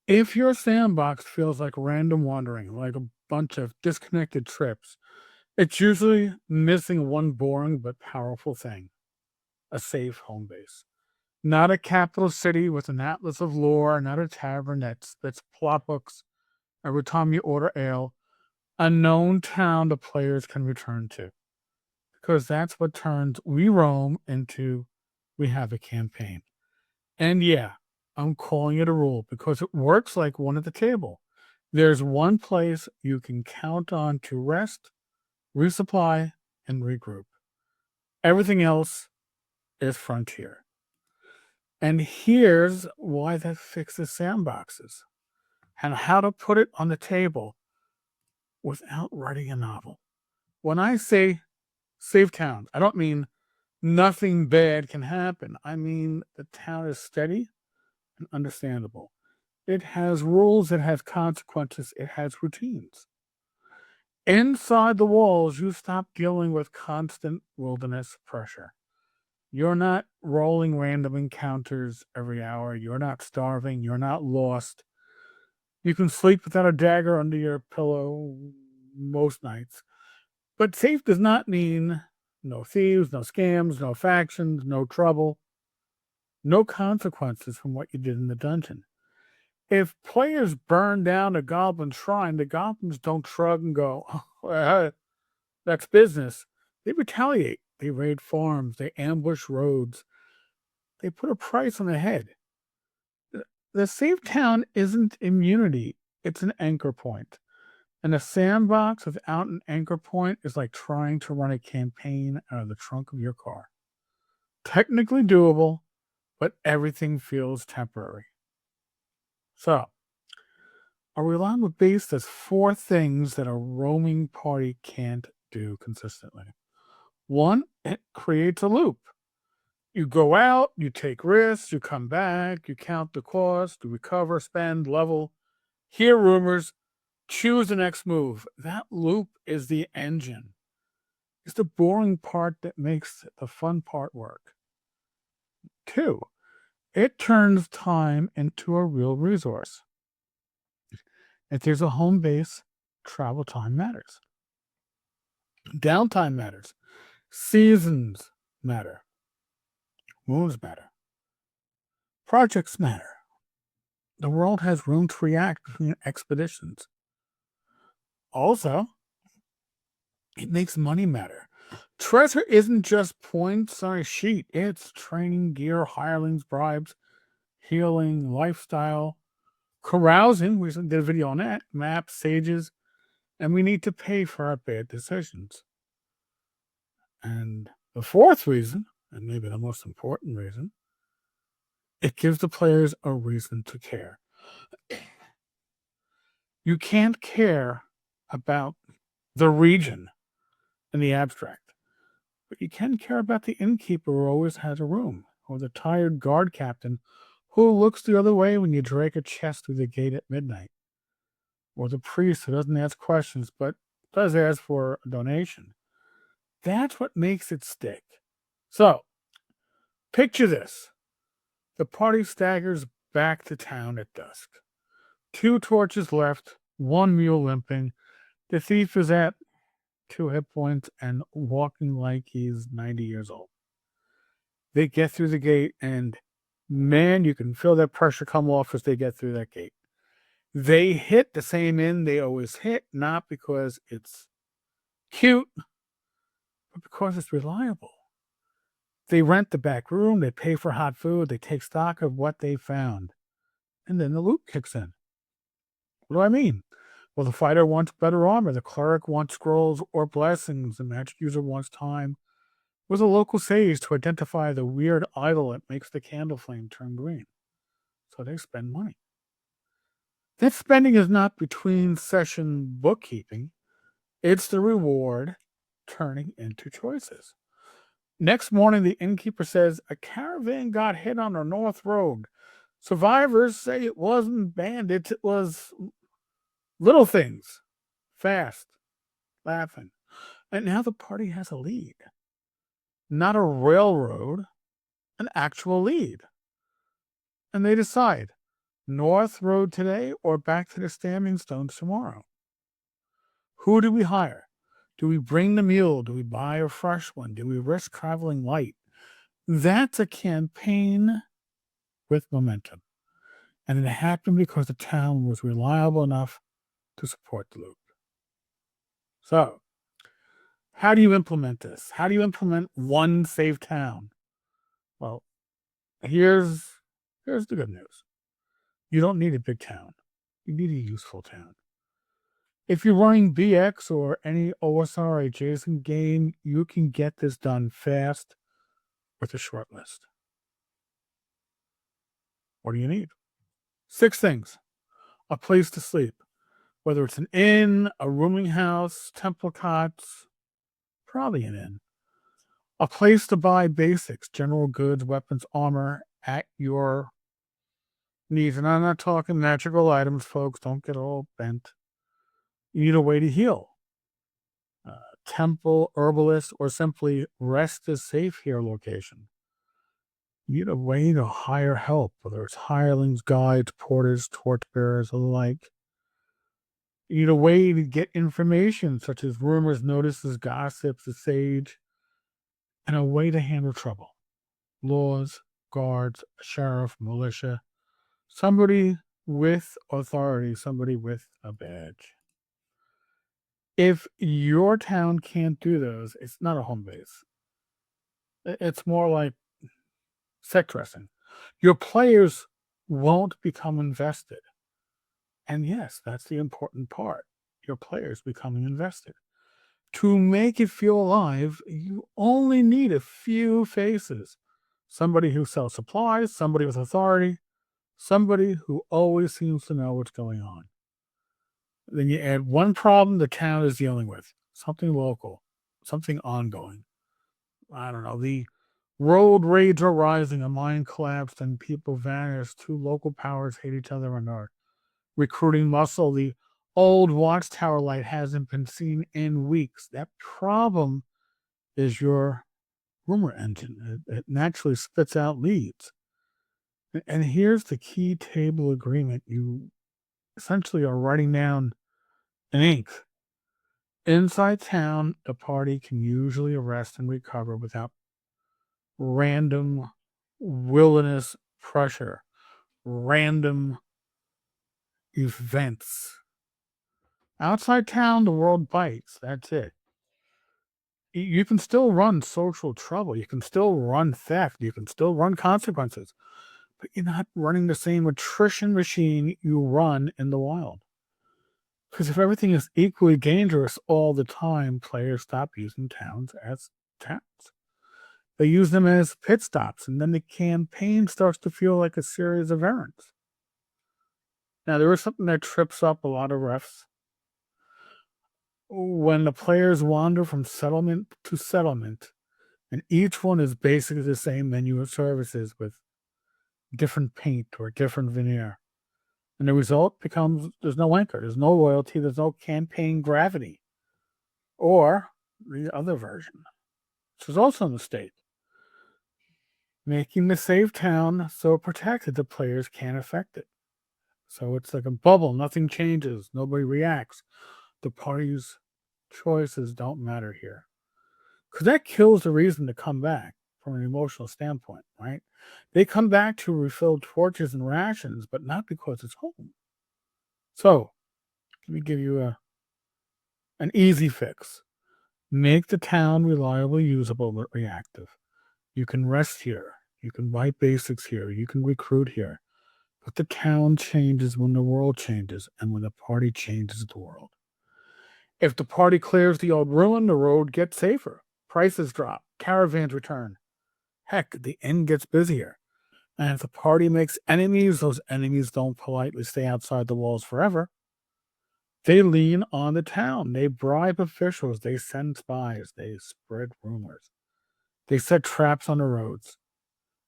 If your sandbox feels like random wandering, like a bunch of disconnected trips, it's usually missing one boring but powerful thing: a safe home base. Not a capital city with an atlas of lore, not a tavern that's plot books every time you order ale, a known town the players can return to. Because that's what turns We Roam into We Have a Campaign. And yeah, I'm calling it a rule because it works like one at the table. There's one place you can count on to rest, resupply, and regroup. Everything else is frontier. And here's why that fixes sandboxes and how to put it on the table without writing a novel. When I say safe towns, I don't mean nothing bad can happen. I mean the town is steady and understandable. It has rules, it has consequences, it has routines. Inside the walls, you stop dealing with constant wilderness pressure. You're not rolling random encounters every hour. You're not starving. You're not lost. You can sleep without a dagger under your pillow most nights. But safe does not mean no thieves, no scams, no factions, no trouble, no consequences from what you did in the dungeon. If players burn down a goblin shrine, the goblins don't shrug and go, "Oh, that's business." They retaliate. They raid farms. They ambush roads. They put a price on the head. The safe town isn't immunity, it's an anchor point. And a sandbox without an anchor point is like trying to run a campaign out of the trunk of your car. Technically doable, but everything feels temporary. So, a reliable base does four things that a roaming party can't do consistently. One, it creates a loop. You go out, you take risks, you come back, you count the cost, you recover, spend, level, hear rumors, choose the next move. That loop is the engine. It's the boring part that makes the fun part work. Two, it turns time into a real resource. If there's a home base, travel time matters. Downtime matters. Seasons matter. Moons matter. Projects matter. The world has room to react between expeditions. Also, it makes money matter. Treasure isn't just points on a sheet, it's training gear, hirelings, bribes, healing, lifestyle, carousing. We did a video on that, maps, sages, and we need to pay for our bad decisions. And the fourth reason, and maybe the most important reason, it gives the players a reason to care. You can't care about the region in the abstract, but you can care about the innkeeper who always has a room, or the tired guard captain who looks the other way when you drag a chest through the gate at midnight, or the priest who doesn't ask questions but does ask for a donation. That's what makes it stick. So, picture this. The party staggers back to town at dusk. Two torches left, one mule limping. The thief is at 2 hit points and walking like he's 90 years old. They get through the gate, and man, you can feel that pressure come off as they get through that gate. They hit the same inn they always hit, not because it's cute, but because it's reliable. They rent the back room, they pay for hot food, they take stock of what they found, and then the loot kicks in. What do I mean? Well, the fighter wants better armor, the cleric wants scrolls or blessings, the magic user wants time with a local sage to identify the weird idol that makes the candle flame turn green. So they spend money. That spending is not between session bookkeeping, it's the reward turning into choices. Next morning, the innkeeper says a caravan got hit on the North Road. Survivors say it wasn't bandits, it was little things. Fast, laughing. And now the party has a lead. Not a railroad, an actual lead. And they decide North Road today or back to the Standing Stones tomorrow? Who do we hire? Do we bring the mule? Do we buy a fresh one? Do we risk traveling light? That's a campaign with momentum. And it happened because the town was reliable enough to support the loop. So, how do you implement this? How do you implement one safe town? Well, here's the good news. You don't need a big town. You need a useful town. If you're running BX or any OSR adjacent game, you can get this done fast with a short list. What do you need? 6 things. A place to sleep, whether it's an inn, a rooming house, temple cots, probably an inn. A place to buy basics, general goods, weapons, armor at your needs. And I'm not talking magical items, folks. Don't get all bent. You need a way to heal. Temple, herbalist, or simply rest is safe here location. You need a way to hire help, whether it's hirelings, guides, porters, torchbearers, or the like. You need a way to get information, such as rumors, notices, gossips, the sage, and a way to handle trouble. Laws, guards, a sheriff, militia, somebody with authority, somebody with a badge. If your town can't do those, it's not a home base. It's more like set dressing. Your players won't become invested. And yes, that's the important part. Your players becoming invested. To make it feel alive, you only need a few faces. Somebody who sells supplies, somebody with authority, somebody who always seems to know what's going on. Then you add one problem the town is dealing with, something local, something ongoing. I don't know, the road raids are rising, a mine collapsed, and people vanished. 2 local powers hate each other and are recruiting muscle. The old watchtower light hasn't been seen in weeks. That problem is your rumor engine. It naturally spits out leads. And here's the key table agreement. You essentially are writing down in ink. Inside town, the party can usually arrest and recover without random wilderness pressure, random events. Outside town, the world bites. That's it. You can still run social trouble. You can still run theft. You can still run consequences. But you're not running the same attrition machine you run in the wild. Because if everything is equally dangerous all the time, players stop using towns as towns. They use them as pit stops, and then the campaign starts to feel like a series of errands. Now, there is something that trips up a lot of refs. When the players wander from settlement to settlement, and each one is basically the same menu of services with different paint or different veneer. And the result becomes there's no anchor, there's no loyalty, there's no campaign gravity. Or the other version, which is also a mistake, making the safe town so protected the players can't affect it. So it's like a bubble, nothing changes, nobody reacts. The party's choices don't matter here. Because that kills the reason to come back from an emotional standpoint, right? They come back to refill torches and rations, but not because it's home. So, let me give you an easy fix. Make the town reliably usable but reactive. You can rest here. You can write basics here. You can recruit here. But the town changes when the world changes and when the party changes the world. If the party clears the old ruin, the road gets safer. Prices drop. Caravans return. Heck, the inn gets busier. And if the party makes enemies, those enemies don't politely stay outside the walls forever. They lean on the town. They bribe officials. They send spies. They spread rumors. They set traps on the roads.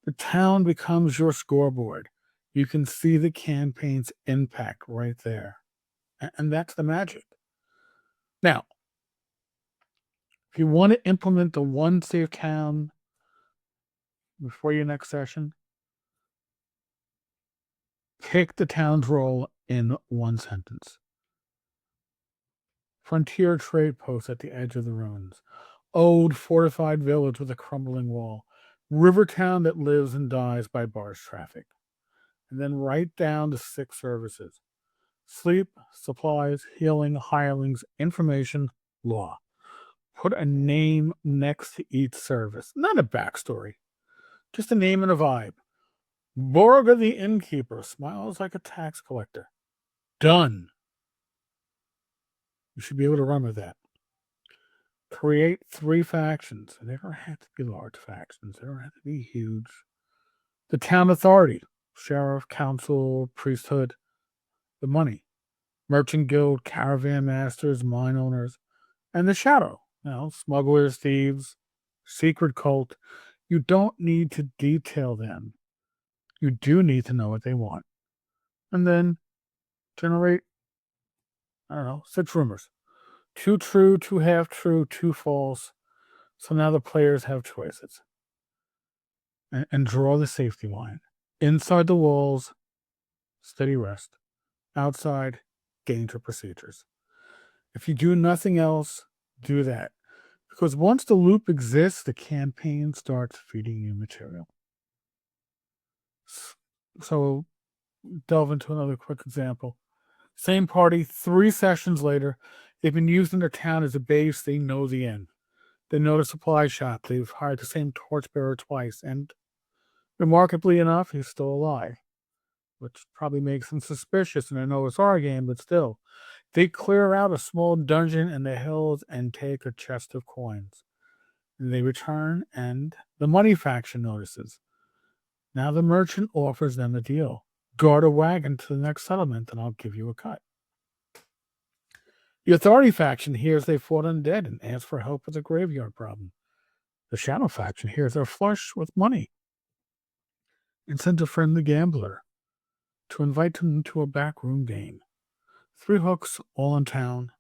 The town becomes your scoreboard. You can see the campaign's impact right there. And that's the magic. Now, if you want to implement the one safe town before your next session, Take the town's role in one sentence. Frontier trade post at the edge of the ruins. Old fortified village with a crumbling wall. River town that lives and dies by barge traffic. And then write down the 6 services: sleep, supplies, healing, hirelings, information, law. Put a name next to each service, not a backstory, just a name and a vibe. Borga the innkeeper smiles like a tax collector. Done. You should be able to run with that. Create 3 factions. They don't have to be large factions. They don't have to be huge. The town authority, sheriff, council, priesthood, the money, merchant guild, caravan masters, mine owners, and the shadow. Smugglers, thieves, secret cult. You don't need to detail them. You do need to know what they want. And then generate, 6 rumors. 2 true, 2 half true, 2 false. So now the players have choices. And draw the safety line. Inside the walls, steady rest. Outside, danger procedures. If you do nothing else, do that. Because once the loop exists, the campaign starts feeding you material. So, delve into another quick example. Same party, 3 sessions later, they've been using their town as a base. They know the end. They know the supply shop. They've hired the same torchbearer twice. And remarkably enough, he's still alive, which probably makes him suspicious in an OSR game, but still. They clear out a small dungeon in the hills and take a chest of coins. And they return, and the money faction notices. Now the merchant offers them a deal. Guard a wagon to the next settlement, and I'll give you a cut. The authority faction hears they fought undead and asks for help with the graveyard problem. The shadow faction hears they're flush with money and sends a friendly gambler to invite them to a backroom game. 3 hooks, all in town,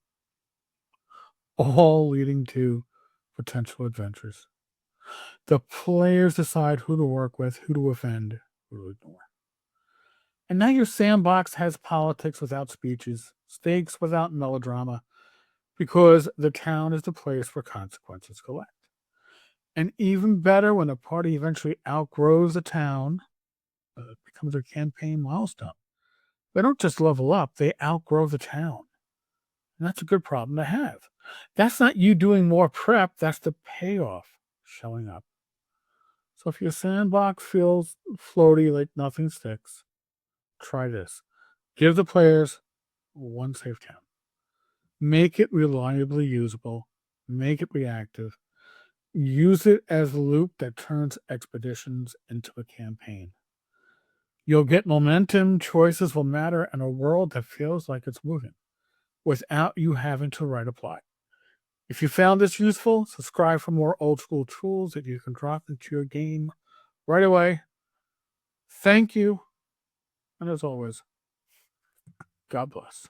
all leading to potential adventures. The players decide who to work with, who to offend, who to ignore. And now your sandbox has politics without speeches, stakes without melodrama, because the town is the place where consequences collect. And even better, when a party eventually outgrows the town, it becomes a campaign milestone. They don't just level up, they outgrow the town. And that's a good problem to have. That's not you doing more prep, that's the payoff showing up. So if your sandbox feels floaty like nothing sticks, try this. Give the players 1 safe town. Make it reliably usable. Make it reactive. Use it as a loop that turns expeditions into a campaign. You'll get momentum, choices will matter, and a world that feels like it's moving without you having to write a plot. If you found this useful, subscribe for more old school tools that you can drop into your game right away. Thank you. And as always, God bless.